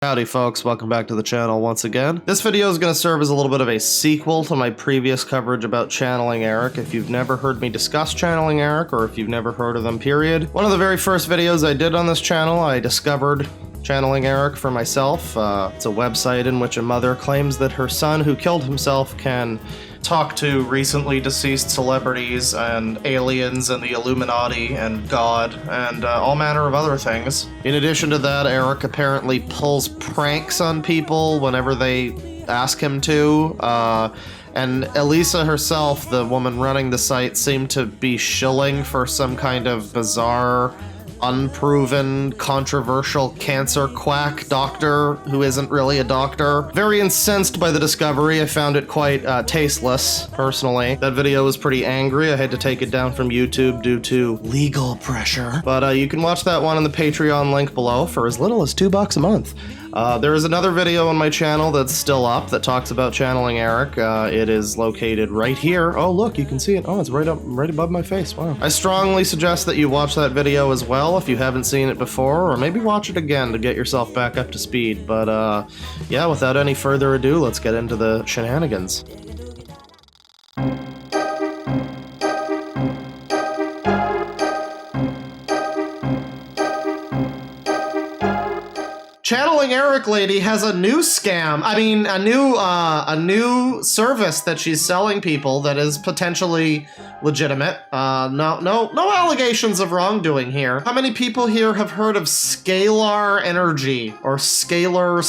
Howdy folks, welcome back to the channel once again. This video is going to serve as a little bit of a sequel to my previous coverage about Channeling Erik. If you've never heard me discuss Channeling Erik, or if you've never heard of them period, one of the very first videos I did on this channel, I discovered Channeling Erik for myself. It's a website in which a mother claims that her son who killed himself can talk to recently deceased celebrities and aliens and the Illuminati and God and all manner of other things. In addition to that, Erik apparently pulls pranks on people whenever they ask him to. And Elisa herself, the woman running the site, seemed to be shilling for some kind of bizarre, unproven, controversial cancer quack doctor who isn't really a doctor. Very incensed by the discovery. I found it quite tasteless, personally. That video was pretty angry. I had to take it down from YouTube due to legal pressure. But you can watch that one in the Patreon link below for as little as $2 a month. There is another video on my channel that's still up that talks about Channeling Erik. It is located right here. Oh, look, you can see it. Oh, it's right above my face. Wow. I strongly suggest that you watch that video as well if you haven't seen it before, or maybe watch it again to get yourself back up to speed. But yeah, without any further ado, let's get into the shenanigans. Channeling Erik lady has a new scam. I mean, a new service that she's selling people that is potentially legitimate. No allegations of wrongdoing here. How many people here have heard of scalar energy or scalar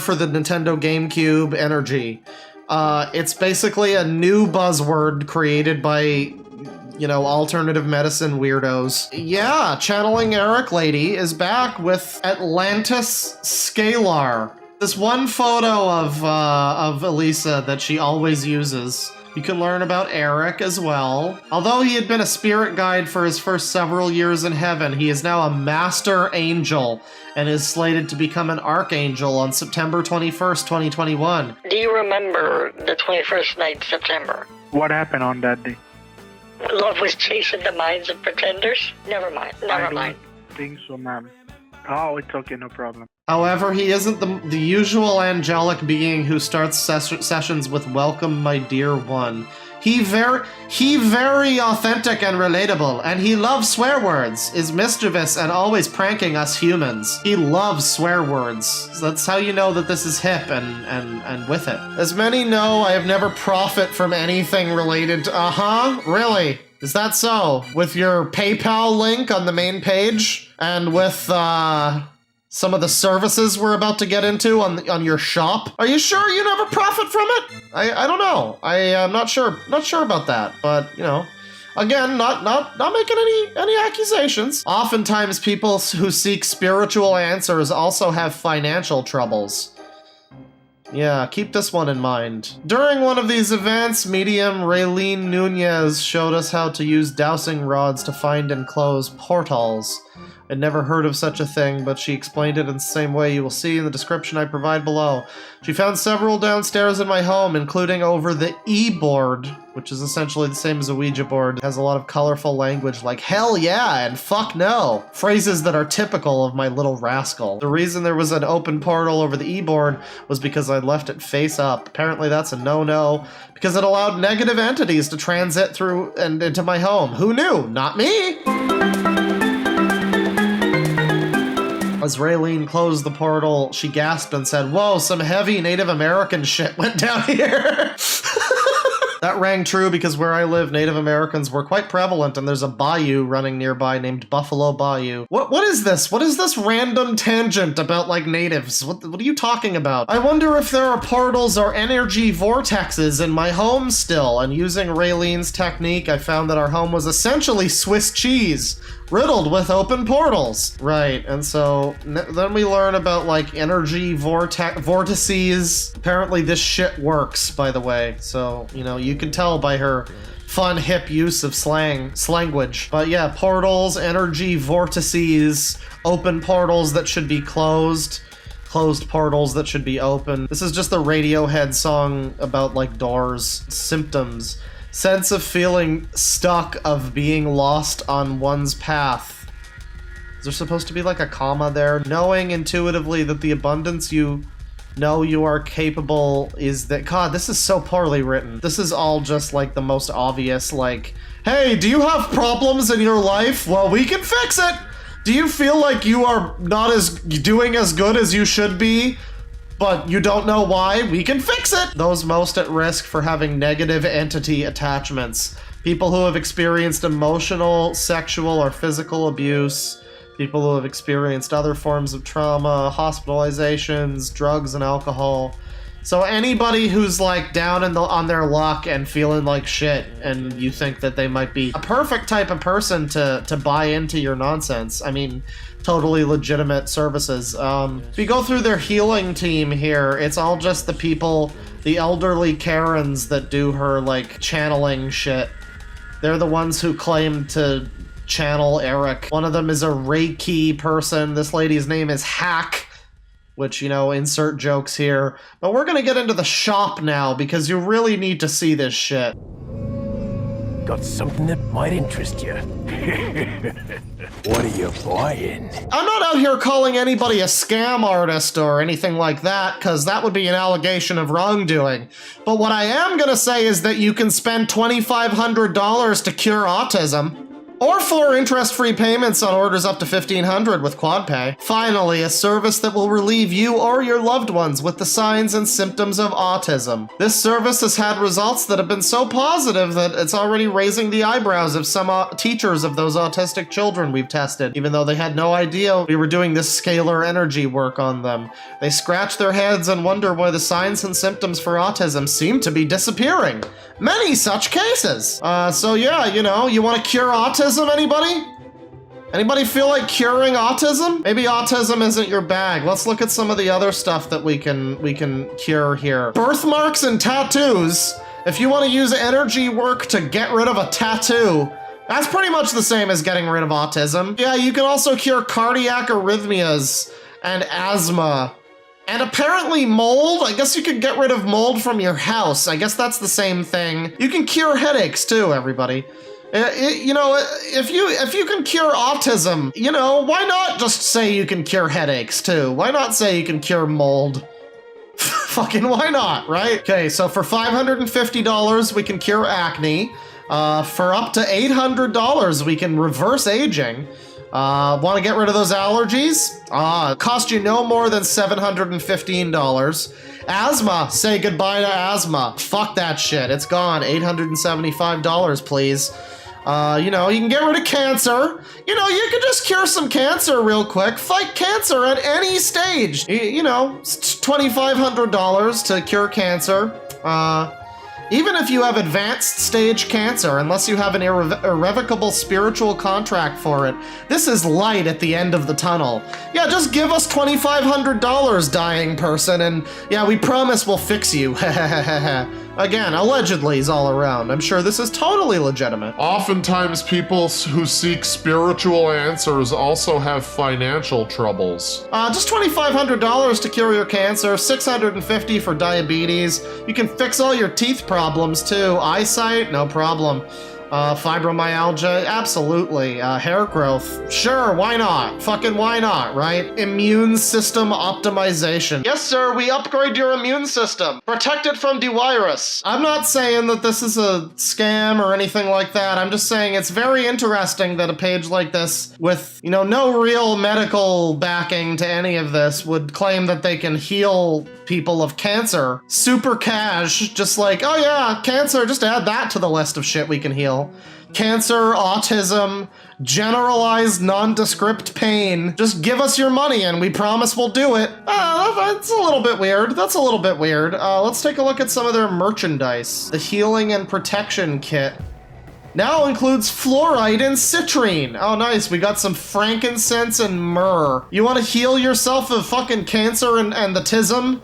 for the Nintendo GameCube energy? It's basically a new buzzword created by, you know, alternative medicine weirdos. Yeah, Channeling Erik lady is back with Atlantis Scalar. This one photo of Elisa that she always uses. You can learn about Erik as well. Although he had been a spirit guide for his first several years in heaven, he is now a master angel and is slated to become an archangel on September 21st, 2021. Do you remember the 21st night of September? What happened on that day? Love was chasing the minds of pretenders? Never mind. I don't think so, ma'am. Oh, it's okay, no problem. However, he isn't the usual angelic being who starts sessions with "Welcome, my dear one." He very authentic and relatable, and he loves swear words, is mischievous and always pranking us humans. He loves swear words. So that's how you know that this is hip and with it. As many know, I have never profit from anything related to, really? Is that so? With your PayPal link on the main page? And with, some of the services we're about to get into on your shop? Are you sure you never profit from it? I don't know. I'm not sure about that, but you know, again, not making any accusations. Oftentimes people who seek spiritual answers also have financial troubles. Yeah, keep this one in mind. During one of these events, medium Raylene Nunez showed us how to use dowsing rods to find and close portals. I'd never heard of such a thing, but she explained it in the same way you will see in the description I provide below. She found several downstairs in my home, including over the E-board, which is essentially the same as a Ouija board. It has a lot of colorful language like hell yeah and fuck no, phrases that are typical of my little rascal. The reason there was an open portal over the E-board was because I left it face up. Apparently that's a no-no, because it allowed negative entities to transit through and into my home. Who knew? Not me! As Raylene closed the portal, she gasped and said, "Whoa, some heavy Native American shit went down here." That rang true because where I live, Native Americans were quite prevalent, and there's a bayou running nearby named Buffalo Bayou. What is this? What is this random tangent about, like, natives? What are you talking about? I wonder if there are portals or energy vortexes in my home still, and using Raylene's technique, I found that our home was essentially Swiss cheese, riddled with open portals. Right, and so then we learn about, like, energy vortices. Apparently this shit works, by the way, so, you know, you can tell by her fun, hip use of slangwage. But yeah, portals, energy vortices, open portals that should be closed, closed portals that should be open. This is just the Radiohead song about, like, doors. Symptoms. Sense of feeling stuck, of being lost on one's path. Is there supposed to be like a comma there? Knowing intuitively that the abundance you know you are capable is that... God, this is so poorly written. This is all just like the most obvious, like, hey, do you have problems in your life? Well, we can fix it. Do you feel like you are not doing as good as you should be, but you don't know why? We can fix it. Those most at risk for having negative entity attachments. People who have experienced emotional, sexual, or physical abuse. People who have experienced other forms of trauma, hospitalizations, drugs and alcohol. So anybody who's like down on their luck and feeling like shit, and you think that they might be a perfect type of person to buy into your nonsense. I mean, totally legitimate services. If you go through their healing team here, it's all just the people, the elderly Karens that do her like channeling shit. They're the ones who claim to channel Erik. One of them is a Reiki person. This lady's name is Hack, which, you know, insert jokes here. But we're gonna get into the shop now because you really need to see this shit. Got something that might interest you. What are you buying? I'm not out here calling anybody a scam artist or anything like that, because that would be an allegation of wrongdoing. But what I am gonna say is that you can spend $2,500 to cure autism. Or 4 interest-free payments on orders up to $1,500 with QuadPay. Finally, a service that will relieve you or your loved ones with the signs and symptoms of autism. This service has had results that have been so positive that it's already raising the eyebrows of some teachers of those autistic children we've tested, even though they had no idea we were doing this scalar energy work on them. They scratch their heads and wonder why the signs and symptoms for autism seem to be disappearing. Many such cases. So yeah, you know, you want to cure autism, anybody? Anybody feel like curing autism? Maybe autism isn't your bag. Let's look at some of the other stuff that we can cure here. Birthmarks and tattoos. If you want to use energy work to get rid of a tattoo, that's pretty much the same as getting rid of autism. Yeah, you can also cure cardiac arrhythmias and asthma. And apparently mold. I guess you can get rid of mold from your house. I guess that's the same thing. You can cure headaches too, everybody. You know, if you can cure autism, you know, why not just say you can cure headaches too? Why not say you can cure mold? Fucking why not, right? Okay, so for $550, we can cure acne. For up to $800, we can reverse aging. Want to get rid of those allergies? Cost you no more than $715. Asthma, say goodbye to asthma. Fuck that shit, it's gone. $875, please. You know, you can get rid of cancer. You know, you can just cure some cancer real quick. Fight cancer at any stage. You know, it's $2,500 to cure cancer. Even if you have advanced stage cancer, unless you have an irrevocable spiritual contract for it, this is light at the end of the tunnel. Yeah, just give us $2,500, dying person, and yeah, we promise we'll fix you. Again, allegedly is all around. I'm sure this is totally legitimate. Oftentimes people who seek spiritual answers also have financial troubles. Just $2,500 to cure your cancer, $650 for diabetes. You can fix all your teeth problems too. Eyesight, no problem. Fibromyalgia, absolutely. Hair growth, sure, why not? Fucking why not, right? Immune system optimization. Yes, sir, we upgrade your immune system. Protect it from de-virus. I'm not saying that this is a scam or anything like that. I'm just saying it's very interesting that a page like this, with, you know, no real medical backing to any of this, would claim that they can heal people of cancer. Super cash, just like, oh yeah, cancer, just add that to the list of shit we can heal. Cancer, autism, generalized nondescript pain. Just give us your money and we promise we'll do it. That's a little bit weird. That's a little bit weird. Let's take a look at some of their merchandise. The healing and protection kit now includes fluorite and citrine. Oh, nice. We got some frankincense and myrrh. You want to heal yourself of fucking cancer and the tism?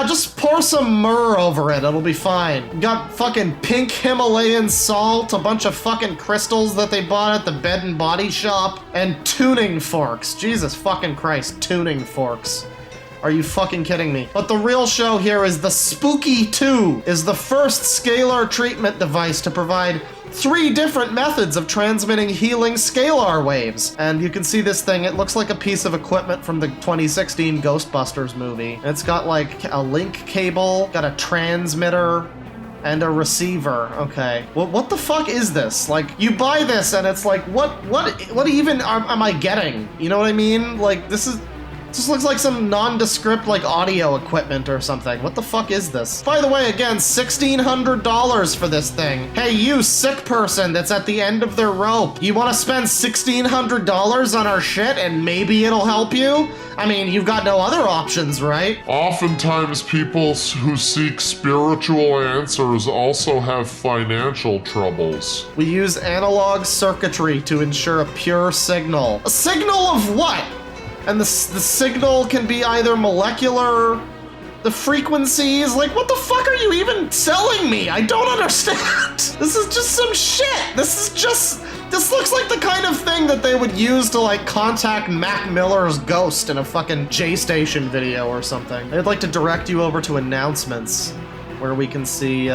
Just pour some myrrh over it, it'll be fine. Got fucking pink Himalayan salt, a bunch of fucking crystals that they bought at the Bed and Body Shop, and tuning forks. Jesus fucking Christ, tuning forks. Are you fucking kidding me? But the real show here is the Spooky 2 is the first scalar treatment device to provide 3 different methods of transmitting healing scalar waves. And you can see this thing, it looks like a piece of equipment from the 2016 Ghostbusters movie. It's got like a link cable, got a transmitter, and a receiver. Okay. Well, what the fuck is this? Like, you buy this and it's like, what even am I getting? You know what I mean? Like, this looks like some nondescript, like, audio equipment or something. What the fuck is this? By the way, again, $1,600 for this thing. Hey, you sick person that's at the end of their rope. You want to spend $1,600 on our shit and maybe it'll help you? I mean, you've got no other options, right? Oftentimes, people who seek spiritual answers also have financial troubles. We use analog circuitry to ensure a pure signal. A signal of what? And the signal can be either molecular, the frequencies, like what the fuck are you even selling me? I don't understand. This is just some shit. This looks like the kind of thing that they would use to like contact Mac Miller's ghost in a fucking J-Station video or something. They'd like to direct you over to announcements, where we can see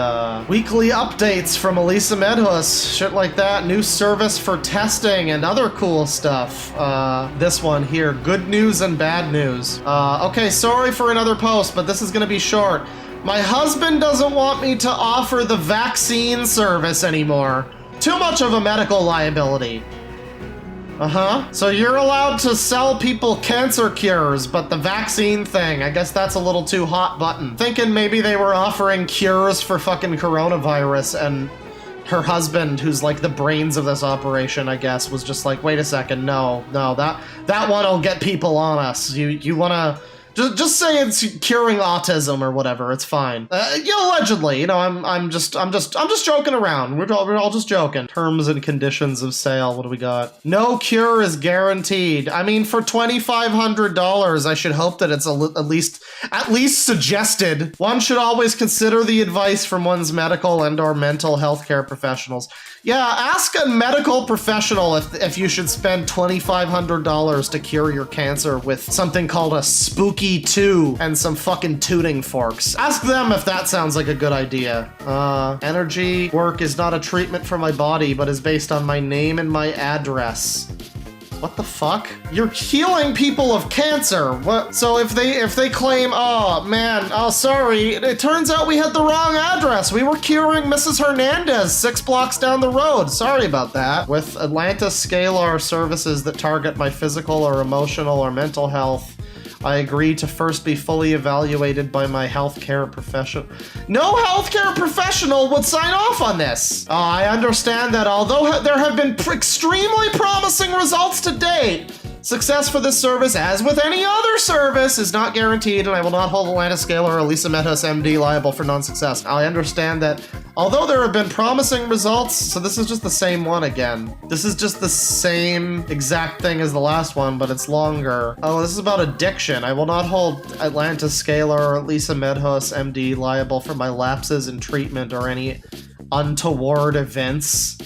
weekly updates from Elisa Medhus, shit like that, new service for testing and other cool stuff. This one here, good news and bad news. Okay, sorry for another post, but this is gonna be short. My husband doesn't want me to offer the vaccine service anymore. Too much of a medical liability. So you're allowed to sell people cancer cures, but the vaccine thing, I guess that's a little too hot button. Thinking maybe they were offering cures for fucking coronavirus, and her husband, who's like the brains of this operation, I guess, was just like, wait a second, no, that one'll get people on us. You wanna... Just say it's curing autism or whatever. It's fine. Allegedly, I'm just joking around. We're all just joking. Terms and conditions of sale. What do we got? No cure is guaranteed. I mean, for $2,500, I should hope that it's at least suggested. One should always consider the advice from one's medical and/or mental health care professionals. Yeah, ask a medical professional if you should spend $2,500 to cure your cancer with something called a spooky 2 and some fucking tuning forks. Ask them if that sounds like a good idea. Energy work is not a treatment for my body, but is based on my name and my address. What the fuck? You're healing people of cancer. What? So if they claim, oh man, oh sorry, it turns out we had the wrong address. We were curing Mrs. Hernandez 6 blocks down the road. Sorry about that. With Atlantis Scalar services that target my physical or emotional or mental health, I agree to first be fully evaluated by my healthcare professional. No healthcare professional would sign off on this. I understand that although there have been extremely promising results to date, success for this service, as with any other service, is not guaranteed, and I will not hold Atlantis Scalar or Elisa Medhus MD liable for non-success. I understand that although there have been promising results, so this is just the same one again. This is just the same exact thing as the last one, but it's longer. Oh, this is about addiction. I will not hold Atlantis Scalar or Elisa Medhus MD liable for my lapses in treatment or any untoward events.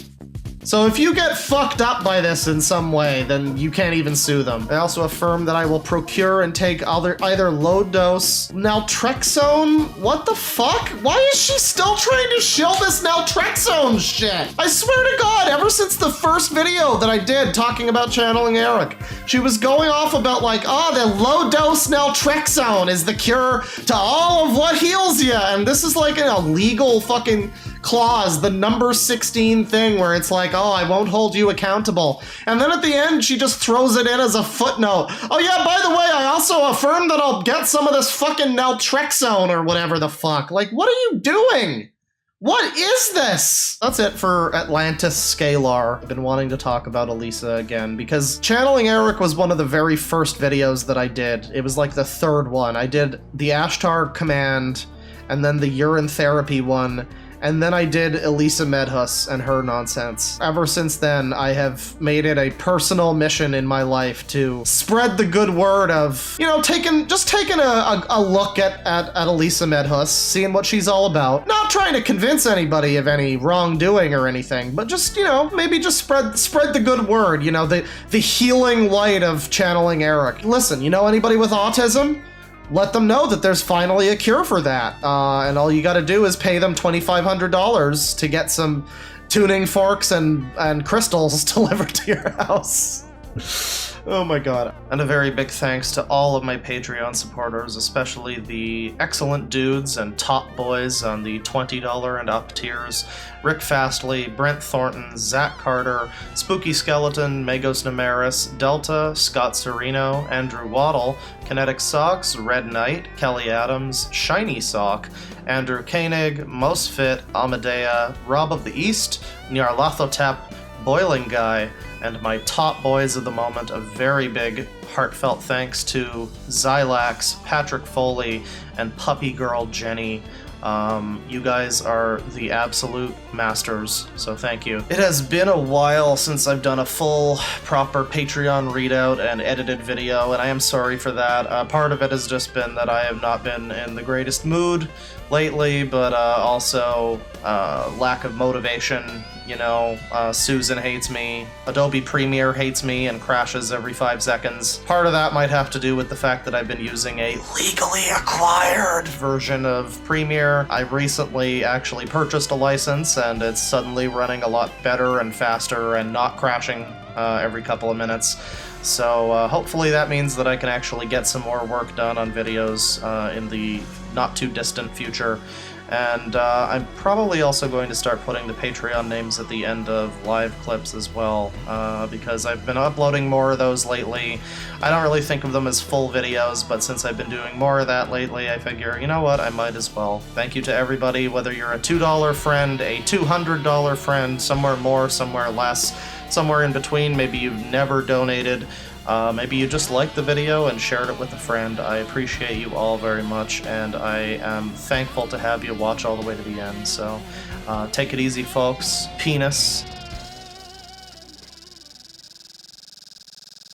So if you get fucked up by this in some way, then you can't even sue them. I also affirm that I will procure and take either low dose naltrexone. What the fuck? Why is she still trying to shill this naltrexone shit? I swear to God, ever since the first video that I did talking about Channeling Erik, she was going off about like, oh, the low dose naltrexone is the cure to all of what heals you. And this is like an illegal fucking clause, the number 16 thing where it's like, oh, I won't hold you accountable. And then at the end, she just throws it in as a footnote. Oh yeah, by the way, I also affirm that I'll get some of this fucking naltrexone or whatever the fuck. Like, what are you doing? What is this? That's it for Atlantis Scalar. I've been wanting to talk about Elisa again because Channeling Erik was one of the very first videos that I did. It was like the third one. I did the Ashtar command and then the urine therapy one. And then I did Elisa Medhus and her nonsense. Ever since then, I have made it a personal mission in my life to spread the good word of, you know, taking a look at Elisa Medhus, seeing what she's all about. Not trying to convince anybody of any wrongdoing or anything, but just, you know, maybe just spread the good word, you know, the healing light of Channeling Erik. Listen, you know anybody with autism? Let them know that there's finally a cure for that. And all you gotta do is pay them $2,500 tuning forks and crystals delivered to your house. Oh my god. And a very big thanks to all of my Patreon supporters, especially the excellent dudes and top boys on the $20 and up tiers. Rick Fastly, Brent Thornton, Zach Carter, Spooky Skeleton, Magos Namaris, Delta, Scott Serino, Andrew Waddle, Kinetic Socks, Red Knight, Kelly Adams, Shiny Sock, Andrew Koenig, Mosfit, Amadea, Rob of the East, Nyarlathotep, Boiling Guy, and my top boys of the moment, a very big heartfelt thanks to Xylax, Patrick Foley, and Puppy Girl Jenny. You guys are the absolute masters, so thank you. It has been a while since I've done a full, proper Patreon readout and edited video, and I am sorry for that. Part of it has just been that I have not been in the greatest mood lately, but also lack of motivation. You know, Susan hates me, Adobe Premiere hates me and crashes every 5 seconds. Part of that might have to do with the fact that I've been using a legally acquired version of Premiere. I recently actually purchased a license and it's suddenly running a lot better and faster and not crashing every couple of minutes. So hopefully that means that I can actually get some more work done on videos in the not too distant future. And I'm probably also going to start putting the Patreon names at the end of live clips as well, because I've been uploading more of those lately. I don't really think of them as full videos, but since I've been doing more of that lately, I figure, you know what, I might as well. Thank you to everybody, whether you're a $2 friend, a $200 friend, somewhere more, somewhere less, somewhere in between, maybe you've never donated. Maybe you just liked the video and shared it with a friend. I appreciate you all very much, and I am thankful to have you watch all the way to the end. So take it easy, folks. Penis.